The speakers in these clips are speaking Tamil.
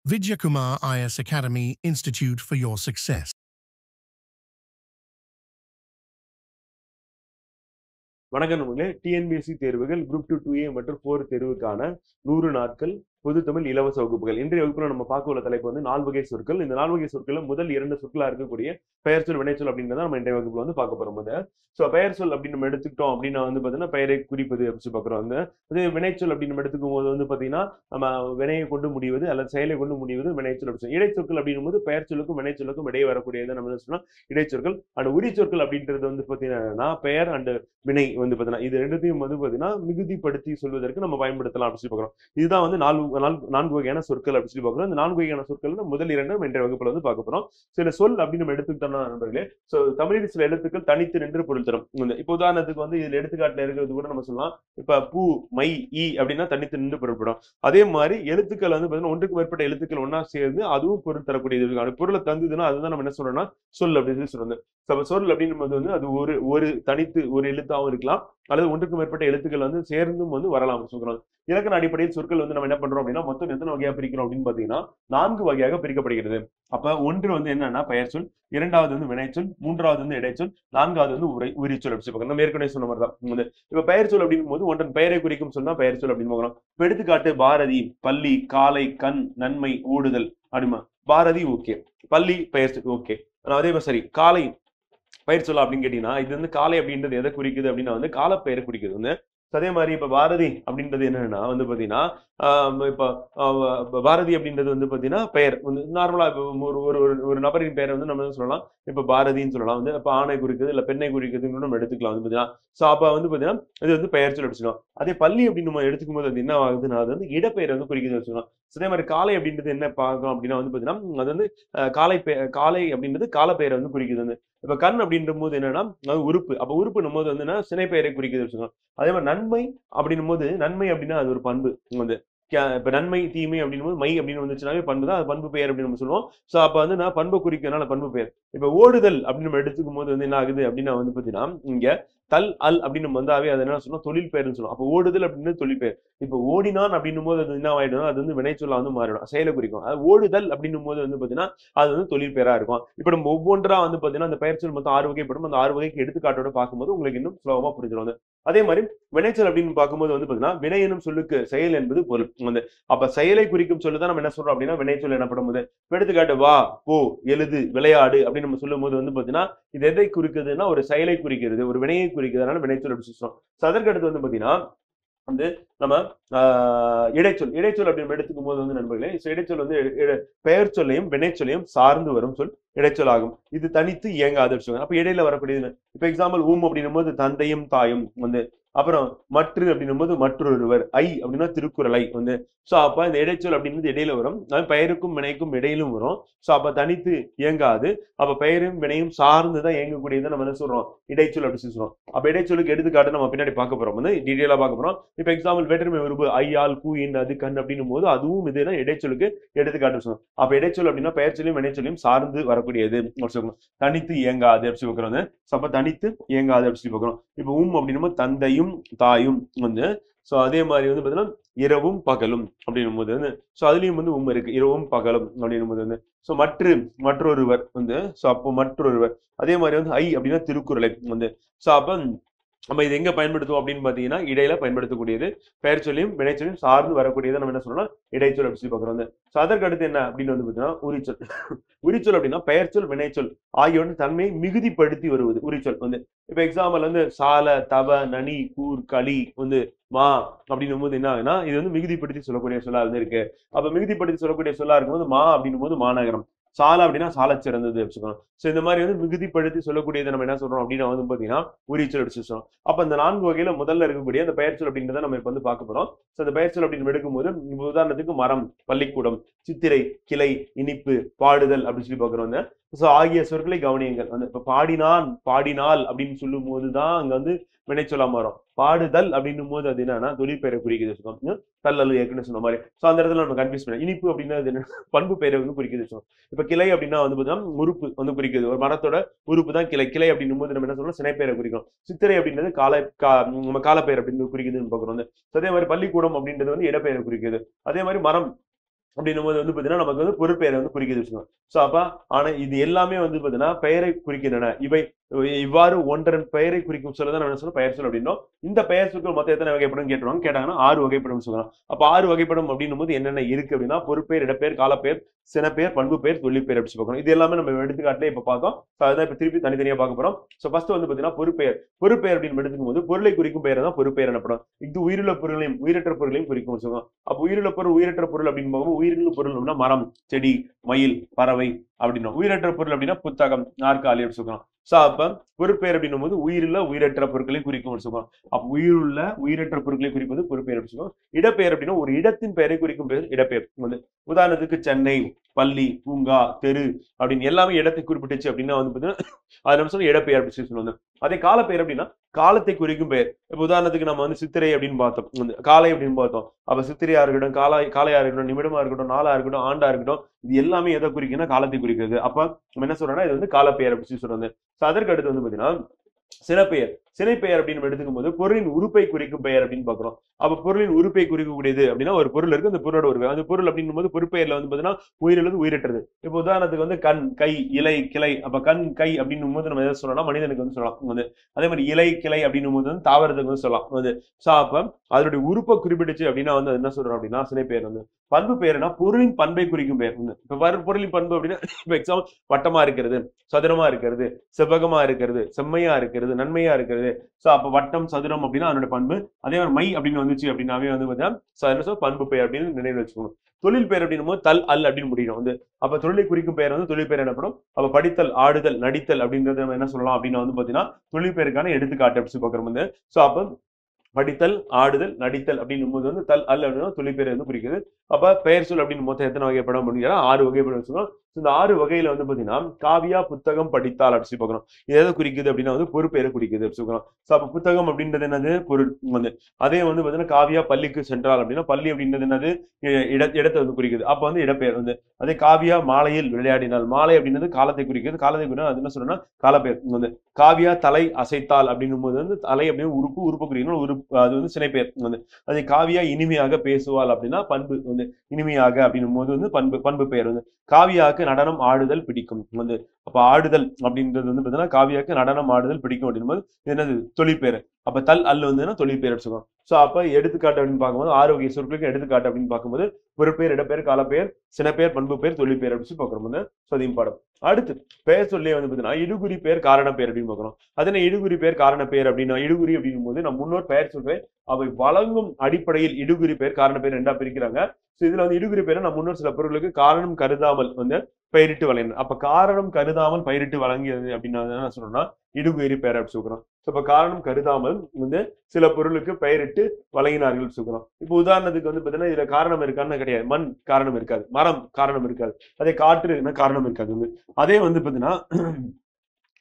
Vidyakumar IS Academy Institute for your success. வணக்கம் நண்பர்களே. டிஎன்பிஎஸ்சி தேர்வுகள் குரூப் 2 2A மற்றும் 4 தேர்வுக்கான 100 நாட்கள் பொது தமிழ் இலவச வகுப்புகள். இன்றைய வகுப்புல நம்ம பார்க்க உள்ள தலைப்பு வந்து 4 வகை சொற்கள். இந்த 4 வகை சொற்கள் முதல் 2 சொற்களா இருக்கக்கூடிய பெயர் சொல், வினைச்சொல் அப்படின்றத நம்ம இன்றைய வகுப்புல வந்து பார்க்க போறோம். பெயர் சொல் அப்படின்னு நம்ம எடுத்துக்கிட்டோம் அப்படின்னா வந்து பாத்தீங்கன்னா பெயரை குறிப்பது அப்படின்னு பாக்குறோம். அதே வினைச்சொல் அப்படின்னு நம்ம எடுத்துக்கும் போது வந்து பாத்தீங்கன்னா நம்ம வினையை கொண்டு முடிவது அல்லது செயலை கொண்டு முடிவது வினைச்சொல் அப்படின்னு. இடைச்சொற்கள் அப்படின்னும் போது பெயர் சொல்லுக்கும் வினைச்சொல்லுக்கும் இடையே வரக்கூடியதை நம்ம என்ன சொல்லலாம், இடைச்சொற்கள். அண்ட் உரிச்சொற்கள் அப்படின்றது வந்து பாத்தீங்கன்னா பெயர் அண்ட் வினை வந்து பாத்தீங்கன்னா இது ரெண்டுத்தையும் வந்து பாத்தீங்கன்னா மிகுதிப்படுத்தி சொல்வதற்கு நம்ம பயன்படுத்தலாம் அப்படின்னு சொல்லி பாக்குறோம். இதுதான் வந்து நான்கு வகையான சொற்கள் அப்படின்னு சொல்லி பாக்குறோம். இந்த 4 வகையான சொற்கள் முதல் 2 நம்ம இன்றைய வகுப்புல வந்து பார்க்க போறோம். சில சொல் அப்படின்னு நம்ம எடுத்துக்கிட்டோம்னா நண்பர்களே, தமிழில் சில எழுத்துக்கள் தனித்து நின்று பொருள் தரும். இப்போ உதாரணத்துக்கு வந்து இதுல எடுத்துக்காட்டுல இருக்கிறது கூட நம்ம சொல்லலாம். இப்ப பூ, மை, ஈ அப்படின்னா தனித்து நின்று பொருள்படும். அதே மாதிரி எழுத்துக்கள் வந்து பாத்தீங்கன்னா ஒன்றுக்கு மேற்பட்ட எழுத்துக்கள் ஒன்னா சேர்ந்து அதுவும் பொருள் தரக்கூடியது. பொருளை தந்ததுன்னா அதுதான் நம்ம என்ன சொல்றோம்னா சொல் அப்படின்னு சொல்றோம். சொல் அப்படின்னு வந்து அது ஒரு தனித்து ஒரு எழுத்தாவும் இருக்கலாம், அல்லது ஒன்றுக்கு மேற்பட்ட எழுத்துக்கள் வந்து சேர்ந்தும் வந்து வரலாம் சொல்றோம். இலக்கண அடிப்படையில் சொற்கள் வந்து நம்ம என்ன பண்றோம் அப்படின்னா மொத்தம் எத்தனை வகையா பிரிக்கிறோம் அப்படின்னு பாத்தீங்கன்னா 4 வகையாக பிரிக்கப்படுகிறது. அப்ப ஒன்று வந்து என்னன்னா பெயர் சொல், இரண்டாவது வந்து வினைச்சொல், மூன்றாவது வந்து இடைச்சொல், நான்காவது வந்து உரிச்சொல் அப்படின்னு நம்ம ஏற்கனவே சொன்ன மாதிரி தான். இப்ப பெயர் சொல் அப்படிங்கும் போது ஒன்றன் பெயரை குறிக்கும் சொன்னா பெயர் சொல் அப்படின்னு பார்க்கலாம். இப்ப எடுத்துக்காட்டு பாரதி, பள்ளி, காலை, கண், நன்மை, ஓடுதல் அப்படிமா. பாரதி ஓகே, பள்ளி பெயர் சொல் ஓகே. அதே மாதிரி சரி, காலை பயிர் சொல்லலாம் அப்படின்னு கேட்டீங்கன்னா இது வந்து காலை அப்படின்றது எதை குறிக்குது அப்படின்னா வந்து காலப்பெயரை குறிக்குது வந்து. அதே மாதிரி இப்ப பாரதி அப்படின்றது என்னன்னா வந்து பாத்தீங்கன்னா இப்ப பாரதி அப்படின்றது வந்து பாத்தீங்கன்னா பெயர் வந்து நார்மலா ஒரு நபரின் பெயரை வந்து நம்ம சொல்லலாம். இப்ப பாரதின்னு சொல்லலாம், வந்து இப்ப ஆணை குறிக்குது இல்ல பெண்ணை குறிக்குதுன்னு நம்ம எடுத்துக்கலாம் வந்து பாத்தீங்கன்னா. சோ அப்ப வந்து பாத்தீங்கன்னா இது வந்து பெயர் சொல் அப்படின்னு சொல்லலாம். அதே பள்ளி அப்படின்னு நம்ம எடுத்துக்கும் போது அது என்ன ஆகுதுன்னா அது வந்து இடப்பெயரை வந்து குறிக்குது வச்சுக்கலாம். அதே மாதிரி காலை அப்படின்றது என்ன பார்க்கணும் அப்படின்னா வந்து பாத்தீங்கன்னா அது வந்து காலை அப்படின்றது காலப்பெயரை வந்து குறிக்குது வந்து. இப்ப கண் அப்படின்ற போது என்னன்னா அது உறுப்பு. அப்ப உறுப்புன்னும் போது வந்து சினை பெயரை குறிக்குது வச்சுக்கோங்க. அதே மாதிரி நன்மை அப்படின்னும் போது நன்மை அப்படின்னா அது ஒரு பண்பு வந்து. இப்ப நன்மை தீமை அப்படின்னு போது மை அப்படின்னு வந்துச்சுனாவே பண்பு தான், அது பண்பு பெயர் அப்படின்னு நம்ம சொல்லுவோம். சோ அப்ப வந்து நான் பண்பு குறிக்கிறதுனால பண்பு பெயர். இப்ப ஓடுதல் அப்படின்னு நம்ம எடுத்துக்கும் போது வந்து என்ன ஆகுது அப்படின்னா வந்து பாத்தீங்கன்னா இங்க தல் அல் அப்படின்னு வந்தாவே அது என்ன சொன்னோம், தொழில் பெயர்னு சொல்லுவோம். அப்ப ஓடுதல் அப்படின்னு தொழில் பெயர். இப்ப ஓடினான் அப்படின்னும் போது அது என்ன ஆயிடும், அது வந்து வினைச்சொல்லா வந்து மாறிடும், செயலை குறிக்கும். அது ஓடுதல் அப்படின்னும் போது வந்து பாத்தீங்கன்னா அது வந்து தொழில் பெயரா இருக்கும். இப்ப நம்ம ஒவ்வொன்றா வந்து பாத்தீங்கன்னா அந்த பெயர் சொல் மொத்தம் 6 வகைப்படும். அந்த 6 வகைக்கு எடுத்துக்காட்டோட பார்க்கும்போது உங்களுக்கு இன்னும் சுலபமா புரிஞ்சிடும். அதே மாதிரி வினைச்சொல் அப்படின்னு பார்க்கும்போது வந்து பாத்தீங்கன்னா வினை எனும் சொல்லுக்கு செயல் என்பது பொருள் வந்து. அப்ப செயலை குறிக்கும் சொல்லுதான் நம்ம என்ன சொல்றோம் அப்படின்னா வினைச்சொல் எனப்படும் போது. எடுத்துக்காட்டு வா, போ, எழுது, விளையாடு அப்படின்னு நம்ம சொல்லும் போது வந்து பாத்தீங்கன்னா இது எதை குறிக்குதுன்னா ஒரு செயலை குறிக்கிறது, ஒரு வினையை குறிக்கிறதுனால வினைச்சொல் அப்படின்னு சொல்றோம். அதற்கு அடுத்து வந்து பாத்தீங்கன்னா வந்து நம்ம இடைச்சொல் அப்படின்னு எடுத்துக்கும் போது வந்து நண்பர்களே, இடைச்சொல் வந்து பெயர் சொல்லையும் வினைச்சொல்லையும் சார்ந்து வரும் சொல் இடைச்சொல் ஆகும். இது தனித்து இயங்காது வச்சுக்கோங்க. அப்ப இடையில வரக்கூடியது இப்ப எக்ஸாம்பிள் அப்படின்னும் போது தந்தையும் தாயும் வந்து. அப்புறம் மற்று அப்படின்னும் போது மற்றொருவர், ஐ அப்படின்னா திருக்குறளை வந்து. சோ அப்ப இந்த இடைச்சொல் அப்படின்றது இடையில வரும். பெயருக்கும் வினைக்கும் இடையிலும் வரும். சோ அப்ப தனித்து இயங்காது. அப்ப பெயரும் வினையும் சார்ந்துதான் இயங்கக்கூடியதை நம்ம என்ன சொல்றோம், இடைச்சொல் அப்படின்னு சொல்றோம். அப்ப இடைச்சொலுக்கு எடுத்துக்காட்டு நம்ம பின்னாடி பார்க்க போறோம், வந்து டீடைலா பார்க்க போறோம். இப்ப எக்ஸாம்பிள் வேற்றுமை உருவு ஐயால், கூ, இன், அது, கண் அப்படின்னும் போது அதுவும் இதுனா இடைச்சொலுக்கு எடுத்துக்காட்டு சொல்லுவோம். அப்ப இடைச்சொல் அப்படின்னா பெயர் சொல்லியும் வினைச்சொல்லியும் சார்ந்து வரக்கூடியது தனித்து இயங்காது அப்படி சொல்றோம். அப்ப தனித்து இயங்காது அப்படின்னு சொல்லி பார்க்கிறோம். இப்ப அப்படின்னும் தந்தையும் தாயும் வந்து. சோ அதே மாதிரி வந்து பாத்தீங்கன்னா இரவும் பகலும் அப்படின்னும் போது வந்து அதுலயும் வந்து இருக்கு, இரவும் பகலும் அப்படின்னும் போது வந்து. சோ மற்றொருவர் வந்து. சோ அப்போ மற்றொருவர். அதே மாதிரி வந்து ஐ அப்படின்னா திருக்குறளை வந்து. சோ அப்ப நம்ம இது எங்க பயன்படுத்துவோம் அப்படின்னு பாத்தீங்கன்னா இடையில பயன்படுத்தக்கூடியது. பெயர் சொல்லியும் வினைச்சொல்லியும் சார்ந்து வரக்கூடியதை நம்ம என்ன சொல்லலாம், இடைச்சொல் அப்படின்னு சொல்லி பார்க்கிறோம். அதற்கு அடுத்து என்ன அப்படின்னு வந்து பாத்தீங்கன்னா உரிச்சொல். உரிச்சொல் அப்படின்னா பெயர் சொல், வினைச்சொல் ஆகியோரின் தன்மையை மிகுதிப்படுத்தி வருவது உரிச்சொல் வந்து. இப்ப எக்ஸாம்பிள் வந்து சால, தவ, நனி, கூர், களி வந்து மா அப்படின்னும் போது என்ன ஆகுதுன்னா இது வந்து மிகுதிப்படுத்தி சொல்லக்கூடிய சொல்லா வந்து இருக்கு. அப்ப மிகுதிப்படுத்தி சொல்லக்கூடிய சொல்லா இருக்கும்போது மா அப்படின்னும் போது மாநகரம், சாலை அப்படின்னா சாலை சிறந்தது வச்சுக்கணும். சோ இந்த மாதிரி வந்து மிகுதிப்படுத்தி சொல்லக்கூடியதை நம்ம என்ன சொல்றோம் அப்படின்னா வந்து பாத்தீங்கன்னா உரிச்சொல் அப்படின்னு சொல்றோம். அப்ப இந்த 4 வகையில முதல்ல இருக்கக்கூடிய அந்த பெயர் சொல் அப்படின்றத நம்ம இப்ப வந்து பார்க்க போறோம். சோ அந்த பெயர் சொல் அப்படின்னு எடுக்கும்போது உதாரணத்துக்கு மரம், பள்ளிக்கூடம், சித்திரை, கிளை, இனிப்பு, பாடுதல் அப்படின்னு சொல்லி பாக்குறோம். சோ ஆகிய சொற்களை கவனியுங்கள். வந்து இப்ப பாடினான், பாடினாள் அப்படின்னு சொல்லும் போதுதான் அங்க வந்து வினைச்சொல்லா மாறும். பாடுதல் அப்படின்னும் போது அது என்னன்னா தொழிற்பெயரை குறிக்குது வச்சுக்கோங்க. தள்ளல் ஏற்கனவே சொன்ன மாதிரி. சோ அந்த இடத்துல நம்ம கன்ஃபியூஸ் பண்ணலாம். இனிப்பு அப்படின்னா என்ன, பண்பு பெயரை வந்து குறிக்குது வச்சுக்கோங்க. இப்ப கிளை அப்படின்னா வந்து பாத்தீங்கன்னா உறுப்பு வந்து குறிக்குது. ஒரு மரத்தோட உறுப்பு தான் கிளை. கிளை அப்படின்னும் போது நம்ம என்ன சொல்றோம், சினைப்பெயரை குறிக்கும். சித்திரை அப்படின்றது நம்ம காலப்பெயர் அப்படின்னு குறிக்குதுன்னு பாக்குறோம். அதே மாதிரி பள்ளிக்கூடம் அப்படின்றது வந்து இடப்பெயரை குறிக்குது. அதே மாதிரி மரம் அப்படின்னும் போது வந்து பாத்தீங்கன்னா நமக்கு வந்து பொருட்பெயரை வந்து குறிக்குது வச்சுக்கோங்க. சோ அப்ப ஆனா இது எல்லாமே வந்து பாத்தீங்கன்னா பெயரை குறிக்கின்றன. இவை இவ்வாறு ஒன்றன் பெயரை குறிக்கும் சொல்லதான் நான் சொல்ல பெயர் சொல் அப்படின்னோம். இந்த பெயர் சொற்கள் மொத்தம் எத்தனை வகைப்படும் கேட்டுருவாங்க. கேட்டாங்கன்னா 6 வகைப்படும் சொல்லலாம். அப்ப 6 வகைப்படும் அப்படின்னும் போது என்னென்ன இருக்கு அப்படின்னா பொருட்பெயர், இடப்பெயர், காலப்பெயர், சினப்பெயர், பண்பு பெயர், தொழிற்பெயர் அப்படி பார்க்கணும். இது எல்லாமே நம்ம எடுத்துக்காட்டுல இப்ப பார்த்தோம். அதான் இப்ப திருப்பி தனித்தனியா பார்க்க போறோம். சோ ஃபர்ஸ்ட் வந்து பாத்தீங்கன்னா பொருட்பெயர். பொருட்பெயர் அப்படின்னு எடுத்துக்கும் போது பொருளை குறிக்கும் பெயர் தான் பொருட்பெயர் எனப்படும். இது உயிருள்ள பொருளையும் உயிரற்ற பொருளையும் குறிக்கும் சொல்லுவோம். அப்ப உயிருள்ள பொருள் உயிரற்ற பொருள் அப்படின்னு பார்க்கும்போது உயிருள்ள பொருள் அப்படின்னா மரம், செடி, மயில், பறவை அப்படின்னா உயிரற்ற பொருள் அப்படின்னா புத்தகம், நாற்காலி அப்படி சொல்றோம். சோ அப்ப பொருட்பெயர் அப்படின்னும் போது உயிருள்ள உயிரற்ற பொருட்களை குறிக்கும் சொல்லுவோம். அப்ப உயிருள்ள உயிரற்ற பொருட்களை குறிப்பது பொருட்பெயர் அப்படி சொல்லுவோம். இடப்பெயர் அப்படின்னா ஒரு இடத்தின் பெயரை குறிக்கும் பெயர் இடப்பெயர். வந்து உதாரணத்துக்கு சென்னை, பள்ளி, பூங்கா, தெரு அப்படின்னு எல்லாமே இடத்தை குறிப்பிட்டுச்சு அப்படின்னா வந்து பாத்தீங்கன்னா அது நம்ம சொல்ல இடப்பெயர் அப்படி சொல்லுவாங்க. அதே காலப்பெயர் அப்படின்னா காலத்தை குறிக்கும் பெயர். இப்ப உதாரணத்துக்கு நம்ம வந்து சித்திரை அப்படின்னு பார்த்தோம், காலை அப்படின்னு பார்த்தோம். அப்ப சித்திரையா இருக்கட்டும், காலையா இருக்கட்டும், நிமிடமா இருக்கட்டும், நாளா இருக்கட்டும், ஆண்டா இருக்கட்டும், இது எல்லாமே எதை குறிக்குன்னா காலத்தை குறிக்கிறது. அப்ப நம்ம என்ன சொல்றோம்னா இது வந்து காலப்பெயர் அப்படின்னு சொல்றாங்க. அதற்கு அடுத்து வந்து பாத்தீங்கன்னா சிறப்பெயர். சினைப்பெயர் அப்படின்னு எடுத்துக்கும் போது பொருளின் உறுப்பை குறிக்கும் பெயர் அப்படின்னு பாக்குறோம். அப்ப பொருளின் உறுப்பை குறிக்கக்கூடியது அப்படின்னா ஒரு பொருள் இருக்கு, அந்த பொருளோட ஒரு அந்த பொருள் அப்படின்னும் போது பொருட்பெயர்ல வந்து பாத்தீங்கன்னா உயிரிழந்து உயிரற்றது. இப்ப உதாரணத்துக்கு வந்து கண், கை, இலை, கிளை. அப்ப கண், கை அப்படின்னும் போது நம்ம எதை சொல்லலாம், மனிதனுக்கு வந்து சொல்லலாம். வந்து அதே மாதிரி இலை, கிளை அப்படின்னும் போது வந்து தாவரத்துக்கு வந்து சொல்லலாம். வந்து அப்ப அதனுடைய உறுப்பை குறிப்பிட்டுச்சு அப்படின்னா வந்து என்ன சொல்றோம் அப்படின்னா சினைப்பெயர். வந்து பண்பு பெயர்னா பொருளின் பண்பை குறிக்கும் பெயர். இப்ப பொருளின் பண்பு அப்படின்னா இப்ப எக்ஸாம்பிள் வட்டமா இருக்கிறது, சதுரமா இருக்கிறது, செவ்வகமா இருக்கிறது, செம்மையா இருக்கிறது, நன்மையா இருக்கிறது. சோ அப்ப வட்டம், சதுரம் அப்படின்னா அதனுடைய பண்பு. அதே மாதிரி மை அப்படின்னு வந்துச்சு அப்படின்னாவே வந்து பாத்தீங்கன்னா பண்பு பெயர் அப்படின்னு நினைவு வச்சுக்கணும். தொழில் பெயர் அப்படின்னும் போது தல் அல் அப்படின்னு முடியும். வந்து அப்ப தொழிலை குறிக்கும் பெயர் வந்து தொழில் பெயர் எனப்படும். அப்ப படித்தல், ஆடுதல், நடித்தல் அப்படின்றது நம்ம என்ன சொல்லலாம் அப்படின்னா வந்து பாத்தீங்கன்னா தொழில் பெயருக்கான எடுத்துக்காட்டு அப்படி பாக்குறோம். வந்து சோ அப்ப படித்தல், ஆடுதல், நடித்தல் அப்படின்னும் போது வந்து தல் அல் அப்படின்னா தொழிற்பெயர் வந்து குறிக்குது. அப்ப பெயர் சொல் அப்படின்னு மொத்தம் எத்தனை வகைப்படும் அப்படின்னா 6 வகைப்படும் வச்சுக்கோம். இந்த 6 வகையில வந்து பாத்தீங்கன்னா காவியா, புத்தகம், படித்தால் அப்படி பாக்கணும். இது எதை குறிக்குது அப்படின்னா வந்து பொறுப்பெயரை குறிக்குது அப்படி சொல்றோம். சோ அப்ப புத்தகம் அப்படின்றது என்னது பொருள். வந்து அதே வந்து பாத்தீங்கன்னா காவியா பள்ளிக்கு சென்றால் அப்படின்னா பள்ளி அப்படின்றது என்னது இடத்தை வந்து குறிக்குது. அப்ப வந்து இடப்பெயர். வந்து அதே காவியா மாலையில் விளையாடினால் மாலை அப்படின்றது காலத்தை குறிக்குது. காலத்தை குறினா அது என்ன சொல்றோம்னா காலப்பெயர். வந்து காவியா தலை அசைத்தால் அப்படின்னும் போது வந்து தலை அப்படின்னு உறுப்பு குறிக்கணும். உறுப்பு அது வந்து சினைப்பெயர். வந்து அதே காவியா இனிமையாக பேசுவாள் அப்படின்னா பண்பு. வந்து இனிமையாக அப்படின்னும் போது வந்து பண்பு பெயர். வந்து காவியாக்கு நடனம் ஆடுதல் பிடிக்கும். வந்து அப்ப ஆடுதல் அப்படின்றது வந்து பாத்தீங்கன்னா காவியாக்கு நடனம் ஆடுதல் பிடிக்கும் அப்படின்னும் போது என்னது தொழிற்பெயர். அப்ப தல் அல் வந்து தொழிற்பெயர் சொல்லுவோம். சோ அப்ப எடுத்துக்காட்டு அப்படின்னு பார்க்கும்போது 6 வகை சொற்களுக்கு எடுத்துக்காட்டு அப்படின்னு பார்க்கும்போது பொருட்பெயர், இடப்பெயர், காலப்பெயர், சினப்பெயர், பண்பு பெயர், தொழிற்பெயர் அப்படின்னு பார்க்கிறோம். வந்து சோதியம் பாடம். அடுத்து பெயர் சொல்லே வந்து பாத்தீங்கன்னா இடுகுறி பெயர், காரண பெயர் அப்படின்னு பார்க்கிறோம். அதனை இடுகுறி பெயர், காரண பெயர் அப்படின்னா இடுகுறி அப்படின்னும் போது நம்ம முன்னோர் பெயர் சொல்றேன் அவை வழங்கும் அடிப்படையில் இடுகுறி பெயர், காரண பெயர் ரெண்டா பிரிக்கிறாங்க. இதுல வந்து இடுகுறி பெயர் நம்ம முன்னோர் சில பொருளுக்கு காரணம் கருதாமல் வந்து பெயரிட்டு வழங்கின. அப்ப காரணம் கருதாமல் பயிரிட்டு வழங்கியது அப்படின்னா என்ன சொல்றோம்னா இடுகுறி பெயர் அப்படி சொல்றோம். இப்ப காரணம் கருதாமல் வந்து சில பொருளுக்கு பெயரிட்டு வழங்கினார்கள் சொல்றோம். இப்ப உதாரணத்துக்கு வந்து பாத்தீங்கன்னா இதுல காரணம் இருக்கான்னு கிடையாது. மண் காரணம் இருக்காது, மரம் காரணம் இருக்காது, அதே காற்று காரணம் இருக்காது. வந்து அதே வந்து பாத்தீங்கன்னா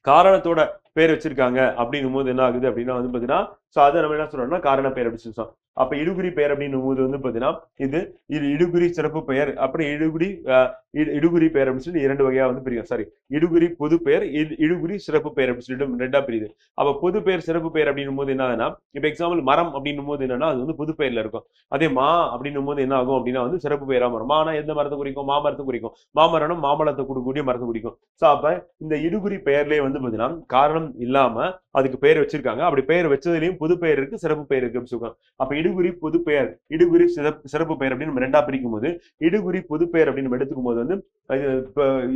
காரணத்தோட பேர் வச்சிருக்காங்க அப்படின்னும் போது என்ன ஆகுது அப்படின்னா வந்து பாத்தீங்கன்னா சோ அதை நம்ம என்ன சொல்றோம்னா காரண பெயர் அப்படின்னு சொல்றோம். அப்ப இடுகுறி பெயர் அப்படின்னும் போது வந்து பாத்தீங்கன்னா இது இடுகுறி சிறப்பு பெயர், அப்படி இடுகுறி பெயர் அப்படின்னு சொல்லி 2 வகையா வந்து பிரியும். சாரி, இடுகுறி பொது பெயர், இடுகுறி சிறப்பு பெயர் அப்படின்னு சொல்லிட்டு 2ஆ பிரியுது. அப்ப பொது பெயர், சிறப்பு பெயர் அப்படின்னும் போது என்னன்னா இப்ப எக்ஸாம்பிள் மரம் அப்படின்னும் போது என்னன்னா அது வந்து பொது பெயர்ல இருக்கும். அதே மா அப்படின்னும் போது என்ன ஆகும் அப்படின்னா வந்து சிறப்பு பெயரா வரும். மானா எந்த மரத்தை குறிக்கும், மாமரத்தை குறிக்கும். மாமரம் மாம்பழத்தை கொடுக்கக்கூடிய மரத்தை குறிக்கும். சோ அப்ப இந்த இடுகுறி பெயர்லயே வந்து பாத்தீங்கன்னா காரணம் இல்லாம அதுக்கு பெயர் வச்சிருக்காங்க. அப்படி பெயர் வச்சதுலயும் பொது பெயர் இருக்கு, சிறப்பு பெயர் இருக்கு அப்படின்னு சொல்லுவாங்க. அப்ப இடுகுறி பொது பெயர், இடுகுறி சிறப்பு பெயர் அப்படின்னு நம்ம 2ஆ பிரிக்கும் போது இடுகுறி பொது பெயர் அப்படின்னு நம்ம எடுத்துக்கும் போது வந்து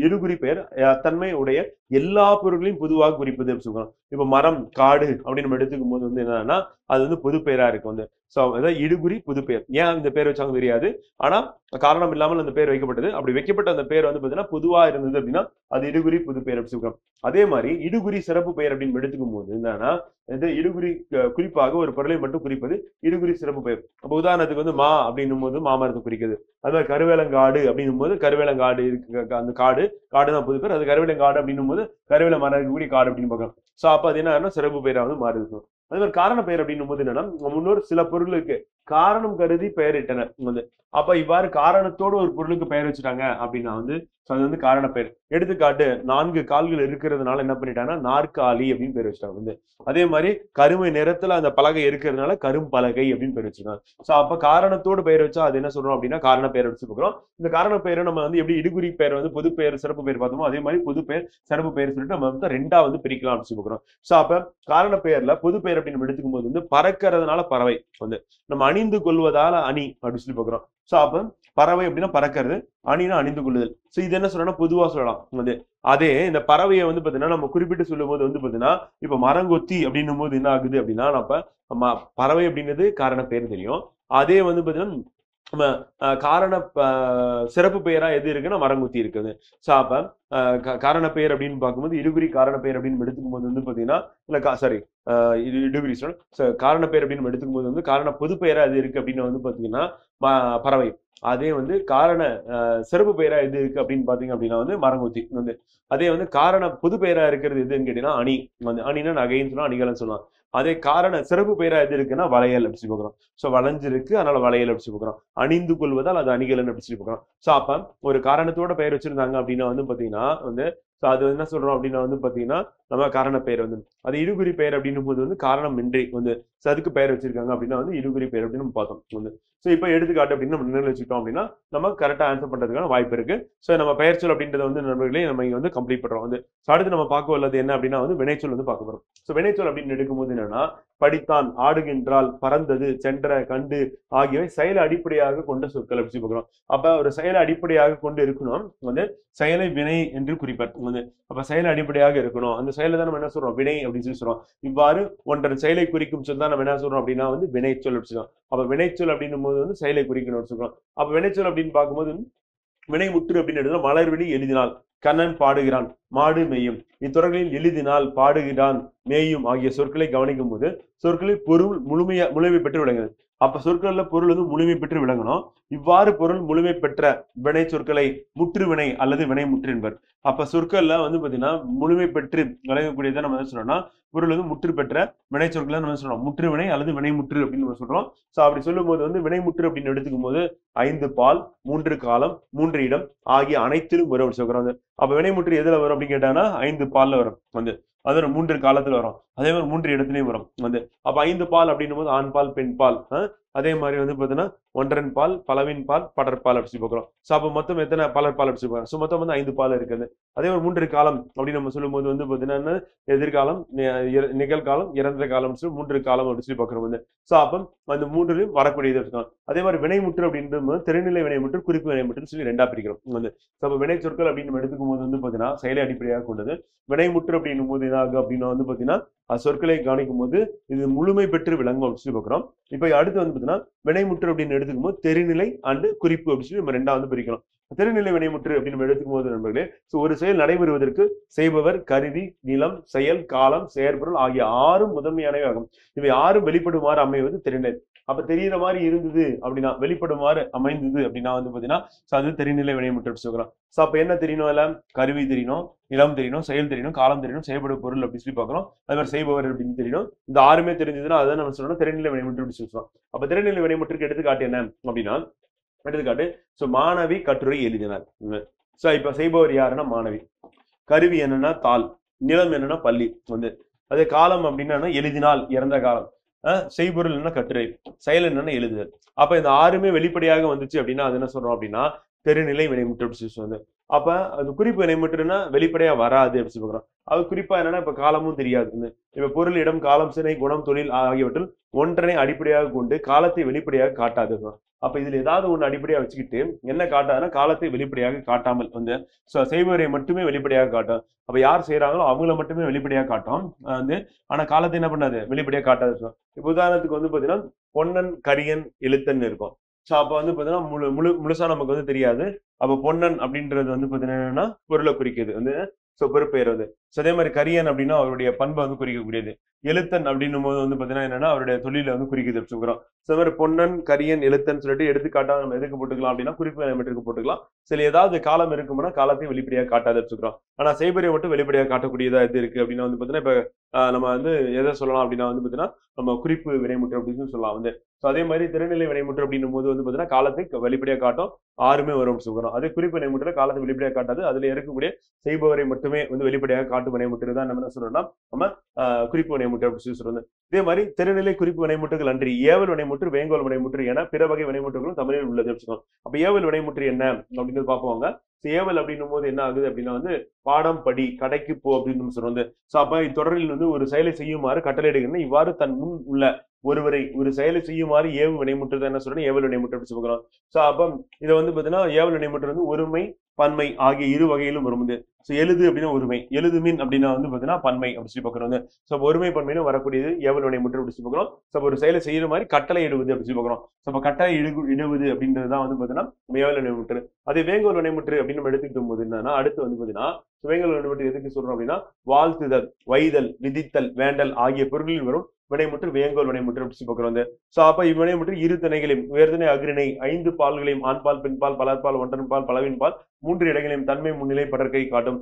இடுகுறி பெயர் தன்மை உடைய எல்லா பொருட்களையும் பொதுவாக குறிப்பது அப்படின்னு சொல்லுவாங்க. இப்ப மரம், காடு அப்படின்னு நம்ம எடுத்துக்கும் போது வந்து என்னன்னா அது வந்து பொது பெயரா இருக்கு. வந்து சோ அதாவது இடுகுறி பொது பெயர். ஏன் இந்த பேர் வச்சாங்க தெரியாது, ஆனா காரணம் இல்லாமல் அந்த பேர் வைக்கப்பட்டது. அப்படி வைக்கப்பட்ட அந்த பேர் வந்து பாத்தீங்கன்னா பொதுவா இருந்தது அப்படின்னா அது இடுகுறி பொது பெயர் அப்படின்னு சொல்லுவாங்க. அதே மாதிரி இடுகுறி சிறப்பு பெயர் அப்படின்னு எடுத்துக்கும் போது என்னன்னா இது இடுகுறி குறிப்பாக ஒரு பொருளை மட்டும் குறிப்பது இடுகுறி சிறப்பு பெயர். அப்ப உதாரணத்துக்கு வந்து மா அப்படின்னும் போது மாமரத்தை குறிக்குது. அதாவது கருவேலங்காடு அப்படின்னும் போது கருவேலங்காடு இருக்கு, அந்த காடுதான் பொது பேர். அது கருவேலங்காடு அப்படின்னும் போது கருவேல மரம் இருக்கக்கூடிய காடு அப்படின்னு பார்க்கலாம். சோ அப்ப அது என்ன சிறப்பு பெயரா வந்து மாறுது. அதே மாதிரி காரண பெயர் அப்படின்னும் போது என்னன்னா முன்னோர் சில பொருளுக்கு காரணம் கருதி பெயரிட்டனர் வந்து. அப்ப இவ்வாறு காரணத்தோடு ஒரு பொருளுக்கு பெயர் வச்சுட்டாங்க அப்படின்னா வந்து அது வந்து காரண பெயர். எடுத்துக்காட்டு 4 கால்கள் இருக்கிறதுனால என்ன பண்ணிட்டாங்கன்னா நாற்காலி அப்படின்னு பேர் வச்சுட்டாங்க வந்து. அதே மாதிரி கருமை நிறத்துல அந்த பலகை இருக்கிறதுனால கரும்பலகை அப்படின்னு பேர் வச்சிருக்காங்க. சோ அப்ப காரணத்தோடு பெயர் வச்சா அது என்ன சொல்றோம் அப்படின்னா காரண பெயர் வச்சு பார்க்கிறோம். இந்த காரண பெயரை நம்ம வந்து எப்படி இடுகுறி பெயர் வந்து பொது பெயர் சிறப்பு பெயர் பார்த்தோமோ அதே மாதிரி பொது பெயர் சிறப்பு பெயர் சொல்லிட்டு நம்ம வந்து 2ஆ வந்து பிரிக்கலாம் அப்படின்னு பார்க்கிறோம். சோ அப்ப காரண பெயர்ல பொது பெயர் அப்படின்னு நம்ம எடுத்துக்கும் போது வந்து பறக்கிறதுனால பறவை வந்து, நம்ம அணிந்து கொள்வதால அணி அப்படின்னு சொல்லி பார்க்கிறோம். சோ அப்ப பறவை அப்படின்னா பறக்கிறது, அணினா அணிந்து கொள்ளுதல். சோ இது என்ன சொல்லலாம், பொதுவா சொல்லலாம் வந்து. அதே இந்த பறவையை வந்து பாத்தீங்கன்னா நம்ம குறிப்பிட்டு சொல்லும் போது வந்து பாத்தீங்கன்னா இப்ப மரங்கொத்தி அப்படின்னும் போது என்ன ஆகுது அப்படின்னா நம்ம பறவை அப்படின்றது காரண பெயர் தெரியும். அதே வந்து பாத்தீங்கன்னா நம்ம காரண சிறப்பு பெயரா எது இருக்குன்னா மரங்குத்தி இருக்குது. சோ அப்ப காரண பெயர் அப்படின்னு பார்க்கும்போது இடுகுறி காரண பெயர் அப்படின்னு எடுத்துக்கும் போது வந்து பாத்தீங்கன்னா இல்ல சாரி இது இடுகுறி காரண பெயர் அப்படின்னு எடுத்துக்கும் போது வந்து காரண பொது பெயரா எது இருக்கு அப்படின்னு வந்து பாத்தீங்கன்னா பறவை. அதே வந்து காரண சிறப்பு பெயரா எது இருக்கு அப்படின்னு பாத்தீங்க அப்படின்னா வந்து மரங்குத்தி வந்து. அதே வந்து காரண பொது பெயரா இருக்கிறது எதுன்னு கேட்டீங்கன்னா அணி வந்து. அணினா நகைன்னு சொல்லலாம், அணிகள்னு சொல்லலாம். அதே காரண சிறப்பு பெயரா எது இருக்குன்னா வளையல் அப்படி சொல்லி பார்க்கிறோம். சோ வளைஞ்சிருக்கு அதனால வளையல் அப்படி சொல்லி பார்க்கிறோம். அணிந்து கொள்வதால் அது அணிகலன் அப்படி சொல்லி பார்க்கிறோம். சோ அப்ப ஒரு காரணத்தோட பெயர் வச்சிருந்தாங்க அப்படின்னா வந்து பாத்தீங்கன்னா வந்து அது என்ன சொல்றோம் அப்படின்னா வந்து பாத்தீங்கன்னா நம்ம காரண பெயர் வந்து. அது இடுகுறி பெயர் அப்படின்னும் போது வந்து காரணம் இன்றி வந்து அதுக்கு பெயர் வச்சிருக்காங்க அப்படின்னா வந்து இடுகுறி பெயர் அப்படின்னு நம்ம பார்த்தோம் வந்து. சோ இப்ப எடுத்துக்காட்டு அப்படின்னு நம்ம நினைவு வச்சுட்டோம் அப்படின்னா நம்ம கரெக்டா ஆன்சர் பண்றதுக்கான வாய்ப்பு இருக்கு. சோ நம்ம பெயர்ச்சொல் அப்படின்றத வந்து நண்பர்களே நம்ம இங்க வந்து கம்ப்ளீட் பண்றோம் வந்து. அடுத்து நம்ம பார்க்க உள்ளது என்ன அப்படின்னா வந்து வினைச்சொல் வந்து பார்க்க போறோம். சோ வினைச்சொல் அப்படின்னு எடுக்கும்போது என்னன்னா படித்தான், ஆடுகின்றால், பறந்தது, சென்ற, கண்டு ஆகியவை செயலை அடிப்படையாக கொண்ட சொற்கள் அப்படி பார்க்கிறோம். அப்ப ஒரு செயலை அடிப்படையாக கொண்டு இருக்கணும் வந்து செயலை வினை என்று குறிப்பர் வந்து. அப்ப செயலை அடிப்படையாக இருக்கணும். அந்த செயலை தான் நம்ம என்ன சொல்றோம் வினை அப்படின்னு சொல்லி சொல்றோம். இவ்வாறு ஒன்றன் செயலை குறிக்கும் சொல் தான் நம்ம என்ன சொல்றோம் அப்படின்னா வந்து வினைச்சொல் அப்படி சொல்றோம். அப்ப வினைச்சொல் அப்படின்னும் போது வந்து செயலை குறிக்கணும்னு சொல்றோம். அப்ப வினைச்சொல் அப்படின்னு பார்க்கும்போது வினைமுற்று அப்படின்னு எடுத்தா மலர்விழி எழுதினால், கண்ணன் பாடுகிறான், மாடு மேயும், இத்தொடர்களில் எழுதினால், பாடுகிறான், மேயும் ஆகிய சொற்களை கவனிக்கும் போது சொற்களில் பொருள் முழுமை பெற்று விளங்குது. அப்ப சொற்கள்ல பொருள் வந்து முழுமை பெற்று விளங்கணும். இவ்வாறு பொருள் முழுமை பெற்ற வினை சொற்களை முற்று வினை அல்லது வினை முற்று என்பர். அப்ப சொற்கள்ல வந்து பாத்தீங்கன்னா முழுமை பெற்று விளங்கக்கூடியதை நம்ம என்ன சொல்றோம்னா பொருள் வந்து முற்று பெற்ற வினை சொற்களை நம்ம சொல்றோம் முற்று வினை அல்லது வினைமுற்று அப்படின்னு நம்ம சொல்றோம். சோ அப்படி சொல்லும் போது வந்து வினைமுற்று அப்படின்னு எடுத்துக்கும் போது 5 பால், 3 காலம், 3 இடம் ஆகிய அனைத்திலும் வரும் சொல்றோம். அப்ப வினைமுற்று எதுல வரும் அப்படின்னு கேட்டாங்கன்னா 5 பால்ல வரும் வந்து. அது 3 காலத்துல வரும். அதே மாதிரி 3 இடத்துலயும் வரும் வந்து. அப்ப 5 பால் அப்படின்னும் போது ஆண் பால், பெண் பால். அதே மாதிரி வந்து பாத்தீங்கன்னா ஒன்றன் பால், பலவின் பால், படற்பால் அப்படி பார்க்கிறோம். சோ அப்ப மொத்தம் எத்தனை பலர்பால் அப்படி சொல்லுவாங்க. சோ மொத்தம் வந்து 5 பால் இருக்குது. அதே ஒரு 3 காலம் அப்படின்னு நம்ம சொல்லும் போது வந்து பாத்தீங்கன்னா எதிர்காலம், நிகழ்காலம், இறந்த காலம் சொல்லி 3 காலம் அப்படி சொல்லி பார்க்கிறோம் வந்து. சோ அப்ப அந்த 3லையும் வரக்கூடியது இருக்கலாம். அதே மாதிரி வினைமுற்று அப்படின்றது திறநிலை வினைமுற்று, குறிப்பு வினைமுற்றுன்னு சொல்லி 2ஆ பிரிக்கிறோம் வந்து. அப்ப வினை சொற்கள் அப்படின்னு நம்ம எடுத்துக்கும் போது வந்து பாத்தீங்கன்னா செயலை அடிப்படையாக கொண்டது. வினைமுற்று அப்படின்னும் போது எதாவது அப்படின்னா வந்து பாத்தீங்கன்னா சொற்களை கவனிக்கும் போது இது முழுமை பெற்று விளங்கும் அப்படின்னு சொல்லி பார்க்கிறோம். இப்ப அடுத்து வந்து பாத்தீங்கன்னா வினைமுற்று அப்படின்னு எடுத்துக்கும் போது தெரிநிலை அண்டு குறிப்பு அப்படின்னு சொல்லி நம்ம 2ஆ வந்து பிரிக்கிறோம். தெரிநிலை வினைமுற்று அப்படின்னு நம்ம எடுத்துக்கும் போது நண்பர்களே ஒரு செயல் நடைபெறுவதற்கு செய்பவர், கருவி, நிலம், செயல், காலம், செயற்பொருள் ஆகிய 6 முதன்மையானவை ஆகும். இவை 6 வெளிப்படுமாறு அமைவது தெரிநிலை. அப்ப தெரியுற மாதிரி இருந்தது அப்படின்னா வெளிப்படுமாறு அமைந்தது அப்படின்னா வந்து பாத்தீங்கன்னா அது தெரிநிலை வினைமுற்று சொல்றோம். சோ அப்ப என்ன தெரியணும், இல்ல கருவி தெரியணும், நிலம் தெரியணும், செயல் தெரியணும், காலம் தெரியணும், செய்யப்படும் பொருள் அப்படி சொல்லி பார்க்கணும். அது மாதிரி செய்பவர் அப்படின்னு தெரியணும். இந்த 6மே தெரிஞ்சதுன்னா அதை நம்ம சொல்லணும் தெரிநிலை வினைமுற்று அப்படி சொல்றோம். அப்ப தெரிநிலை வினைமுற்றுக்கு எடுத்துக்காட்டு என்ன அப்படின்னா எடுத்துக்காட்டு சோ மாணவி கட்டுரை எழுதினார். சோ இப்ப செய்பவர் யாருன்னா மாணவி. கருவி என்னன்னா தாள், நிலம் என்னன்னா பள்ளி வந்து. அதே காலம் அப்படின்னா எழுதினால் இறந்த காலம், செய்பொருள் என்ன கட்டுரை, செயல் என்னன்னா எழுதுதல். அப்ப இந்த 6மே வெளிப்படையாக வந்துச்சு அப்படின்னா அது என்ன சொல்றோம் அப்படின்னா தெரிநிலை வினைமுற்று அப்படி வந்து. அப்ப அது குறிப்பு வினைமுற்றுன்னா வெளிப்படையா வராது அப்படி சொல்றோம். அது குறிப்பா என்னன்னா இப்ப காலமும் தெரியாது. இப்ப பொருள், இடம், காலம், சினை, குணம், தொழில் ஆகியவற்றில் ஒன்றனை அடிப்படையாக கொண்டு காலத்தை வெளிப்படையாக காட்டாது. அப்ப இதுல ஏதாவது ஒண்ணு அடிப்படையா வச்சுக்கிட்டு என்ன காட்டாதுன்னா காலத்தை வெளிப்படையாக காட்டாமல் வந்து செய்பவரை மட்டுமே வெளிப்படையாக காட்டும். அப்ப யார் செய்யறாங்களோ அவங்கள மட்டுமே வெளிப்படையாக காட்டும் வந்து. ஆனா காலத்தை என்ன பண்ணாது வெளிப்படையாக காட்டாது. இப்ப உதாரணத்துக்கு வந்து பாத்தீங்கன்னா பொன்னன், கரியன், எழுத்தன் இருக்கும். சோ அப்ப வந்து பாத்தீங்கன்னா முழுசா நமக்கு வந்து தெரியாது. அப்ப பொன்னன் அப்படின்றது வந்து பாத்தீங்கன்னா பொருளை குறிக்குது வந்து. சோ பொறுப்பெயர் வந்து. அதே மாதிரி கரியன் அப்படின்னா அவருடைய பண்பை வந்து குறிக்கக்கூடியது. எழுத்தன் அப்படின்னும் போது வந்து பாத்தீங்கன்னா என்னன்னா அவருடைய தொழிலை வந்து குறிக்குது சொல்றோம். அதே மாதிரி பொன்னன், கரியன், எழுத்தன் சொல்லிட்டு எடுத்துக்காட்டா நம்ம எதுக்கு போட்டுக்கலாம் அப்படின்னா குறிப்பு வினைமுற்றுக்கு போட்டுக்கலாம். சில ஏதாவது காலம் இருக்கும்னா காலத்தை வெளிப்படையாக காட்டாது சொல்றோம். ஆனா செய்பறை மட்டும் வெளிப்படையாக காட்டக்கூடியதா எது இருக்கு அப்படின்னா வந்து பாத்தீங்கன்னா இப்ப நம்ம வந்து எதை சொல்லலாம் அப்படின்னா வந்து பாத்தீங்கன்னா நம்ம குறிப்பு வினைமுற்று அப்படின்னு சொல்லலாம் வந்து. அதே மாதிரி திறநிலை வினைமுற்று அப்படின்னும் போது வந்து பாத்தீங்கன்னா காலத்தை வெளிப்படையாக காட்டும், ஆறுமே வரும் சொல்றோம். அதே குறிப்பு வினைமுற்று காலத்தை வெளிப்படையாக காட்டாது, அதுல இருக்கக்கூடிய செய்பவரை மட்டுமே வந்து வெளிப்படையாக காட்டும் வினைமுற்று தான் நம்ம என்ன சொல்றோம்னா நம்ம குறிப்பு வினைமுற்று அப்படின்னு சொல்றோம். இதே மாதிரி திறநிலை குறிப்பு வினைமுற்றுகள் அன்றி ஏவல் வினைமுற்று, வேங்கோல் வினைமுற்று என பிற வகை வினைமுற்றுகளும் தமிழில் உள்ளது அப்படின்னு. அப்ப ஏவல் வினைமுற்று என்ன அப்படின்னு பார்ப்போங்க. ஏவல் அப்படின்னும் போது என்ன ஆகுது அப்படின்னா வந்து பாடம் படி, கடைக்கு போ அப்படின்னு சொல்றது. அப்ப இத்தொடரில் வந்து ஒரு செயலை செய்யுமாறு கட்டளையிடுகிறேன், இவ்வாறு தன் முன் உள்ள ஒருவரை ஒரு செயலை செய்யுமாறு ஏவு வினைமுற்று என்ன சொல்றேன், ஏவல் வினைமுற்று அப்படி சொல்றோம். அப்ப இதை வந்து பாத்தீங்கன்னா ஏவல் வினைமுற்று வந்து ஒருமை பன்மை ஆகிய இரு வகையிலும் வரும். எழுது அப்படின்னா ஒருமை, எழுதுமின் அப்படின்னா வந்து பாத்தீங்கன்னா பன்மை அப்படி சொல்லி பாக்குறோம். ஒருமை பன்மையில வரக்கூடியது ஏவல் வினைமுற்று அப்படி சொல்லி பாக்குறோம். ஒரு செயலை செய்யற மாதிரி கட்டளை இடுவது அப்படி சொல்லி பாக்குறோம். கட்டளை இடுவது அப்படின்றதுதான் வந்து பாத்தீங்கன்னா ஏவல் வினைமுற்று. அதே வேங்கோல் வினைமுற்று அப்படின்னு நம்ம எடுத்துக்கிட்டு போது என்னன்னா அடுத்து வந்து பாத்தீங்கன்னா வேங்கோல் வினைமுற்று எதுக்கு சொல்றோம் அப்படின்னா வாழ்த்துதல், வைதல், விதித்தல், வேண்டல் ஆகிய பொருட்களில் வரும் வினைமுற்று வேங்கோல் வினைமுற்று அப்படி பாக்குறோம். அப்ப இவ்வினைமுற்று இரு திணைகளையும் உயர்திணை அக்ரிணை 5 பால்களையும் ஆண்பால், பெண்பால், பலர்பால், ஒன்றன்பால், பலவின்பால் 3 இடங்களையும் தன்மை முன்னிலை படற்கை காட்டும்.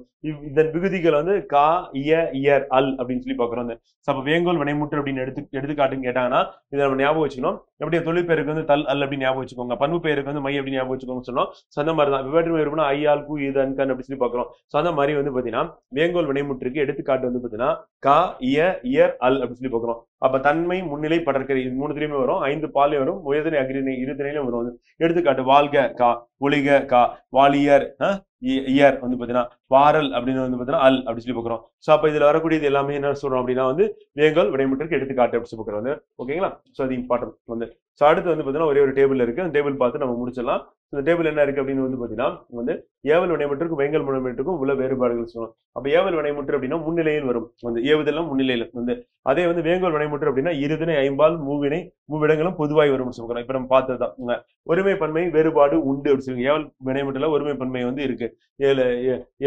இதன் விகுதிகள் வந்து கா, இய, இயர், அல் அப்படின்னு சொல்லி பாக்குறோம். அப்ப வேங்கோல் வினைமுற்று அப்படின்னு எடுத்துக்காட்டுன்னு கேட்டாங்கன்னா இதை நம்ம ஞாபகம் வச்சுக்கணும். எப்படியா தொழில் பெயருக்கு வந்து தல், அல் அப்படின்னு ஞாபகம் வச்சுக்கோங்க. பண்பு பெயருக்கு வந்து மை அப்படின்னு ஞாபகம் வச்சுக்கோங்க சொன்னோம். அந்த மாதிரி தான் வேற்றுமை வேறுபா ஐ, ஆல், கு, இது, அன்கன் அப்படி சொல்லி பாக்குறோம். அந்த மாதிரி வந்து பாத்தீங்கன்னா வேங்கோல் வினைமுற்றுக்கு எடுத்துக்காட்டு வந்து பாத்தீங்கன்னா கா, இய, இயர், அல் அப்படின்னு சொல்லி பாக்குறோம். அப்ப தன்மை முன்னிலை படற்கரை இது 3 வரும், 5 பாலையும் வரும், உயர்திணை அக்ரிணை இரு திணையிலும் வரும். எடுத்துக்காட்டு வாழ்க கா, ஒளிக கா, வாலியர் இயர் வந்து பாத்தீங்கன்னா வாரல் அப்படின்னு வந்து பாத்தீங்கன்னா அல் அப்படி சொல்லி பாக்குறோம். அப்ப இதுல வரக்கூடியது எல்லாமே என்ன சொல்றோம் அப்படின்னா வந்து வேங்கோல் வினைமுற்றுக்கு எடுத்துக்காட்டு அப்படி சொல்லி பாக்குறோம். ஓகேங்களா? அது இம்பார்ட்டன்ட் வந்து. அடுத்து வந்து பாத்தீங்கன்னா ஒரே ஒரு டேபிள் இருக்கு, அந்த டேபிள் பார்த்து நம்ம முடிச்சிடலாம். இந்த டேபிள் என்ன இருக்கு அப்படின்னு வந்து பாத்தீங்கன்னா வந்து ஏவல் வினைமுற்றுக்கும் வேங்கோல் வினைமுற்றுக்கும் உள்ள வேறுபாடுகள் சொல்லணும். அப்ப ஏவல் வினைமுற்று அப்படின்னா முன்னிலையில் வரும் வந்து, ஏவுதெல்லாம் முன்னிலையில வந்து. அதே வந்து வேங்கோல் வினைமுற்று அப்படின்னா இருதிணை ஐம்பால் மூவினை மூவிடங்களும் பொதுவாய் வரும் சொல்றோம். இப்ப நம்ம பார்த்ததுதான் ஒருமை பன்மை வேறுபாடு உண்டு அப்படி சொல்லுங்க. ஏவல் வினைமுற்றுல ஒருமை பன்மை வந்து இருக்கு,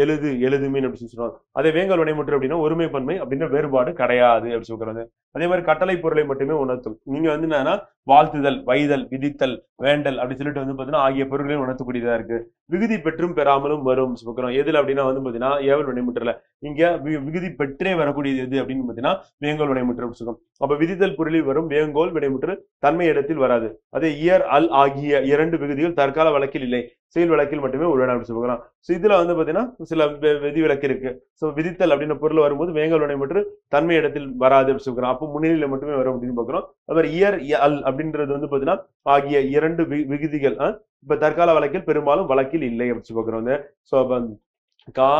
எழுது, எழுதுமீன் அப்படி சொல்றாங்க. அதே வேங்கோல் வினைமுற்று அப்படின்னா ஒருமை பன்மை அப்படின்ற வேறுபாடு கிடையாது அப்படி சொல்றாங்க. அதே மாதிரி கட்டளை பொருளை மட்டுமே உணர்த்தும். நீங்க வந்து என்னன்னா வாழ்த்துதல், வைதல், விதித்தல், வேண்டல் அப்படி சொல்லிட்டு வந்து பாத்தீங்கன்னா ஆகிய பொருட்களையும் உணர்த்தக்கூடியதா இருக்கு. விகுதி பெற்றும் பெறாமலும் வரும் சொல்றோம். எதுல அப்படின்னா வந்து பாத்தீங்கன்னா ஏவல் வினைமுற்றுல இங்க விகுதி பெற்றே வரக்கூடியது எது அப்படின்னு பாத்தீங்கன்னா வேங்கோல் வினைமுற்று அப்படி சொல்றோம். அப்ப விதித்தல் பொருளில் வரும் வேங்கோல் வினைமுற்று தன்மை இடத்தில் வராது. அதே இயர், அல் ஆகிய 2 விகுதிகள் தற்கால வழக்கில் இல்லை, செயல் வழக்கில் மட்டுமே ஒரு அப்படி சொல்றோம். இதுல வந்து பாத்தீங்கன்னா சில விதிவிலக்கு இருக்கு. விதித்தல் அப்படின்னு பொருள் வரும்போது வேங்கோல் வினைமுற்று தன்மை இடத்தில் வராது அப்படி சொல்றோம். அப்போ முன்னிலையில மட்டுமே வரும் அப்படின்னு பாக்குறோம். அது இயர், அல் அப்படின்றது வந்து பாத்தீங்கன்னா ஆகிய 2 விகுதிகள் இப்ப தற்கால வழக்கில் பெரும்பாலும் வழக்கில் இல்லை அப்படி பாக்குறோம். கா,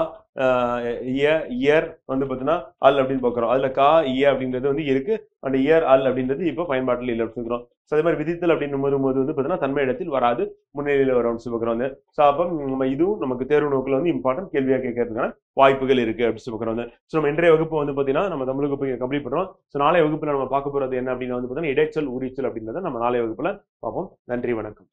இயர் வந்து பாத்தீங்கன்னா அல் அப்படின்னு பாக்குறோம். அதுல கா, இய அப்படின்றது வந்து இருக்கு, அந்த இயர், அல் அப்படின்றது இப்ப பயன்பாட்டில் இல்லை அப்படின்னு சொல்றோம். அதே மாதிரி விதித்தல் அப்படின்னு வரும்போது வந்து பாத்தீங்கன்னா தன்மை இடத்தில் வராது, முன்னிலையில வரும் சொல்லுறோம். அப்ப நம்ம இதுவும் நமக்கு தேர்வு நோக்கில் வந்து இம்பார்ட்டன்ட் கேள்வியா கேட்கறதுக்கான வாய்ப்புகள் இருக்கு அப்படி சொல்லுறோம். நம்ம இன்றைய வகுப்பு வந்து பாத்தீங்கன்னா நம்ம தமிழ் வகுப்பு கம்ப்ளீட் பண்றோம். நாளைய வகுப்புல நம்ம பார்க்க போறது என்ன அப்படின்னு வந்து பாத்தீங்கன்னா இடைச்சல், உரிச்சல் அப்படின்றத நம்ம நாளைய வகுப்புல பார்ப்போம். நன்றி, வணக்கம்.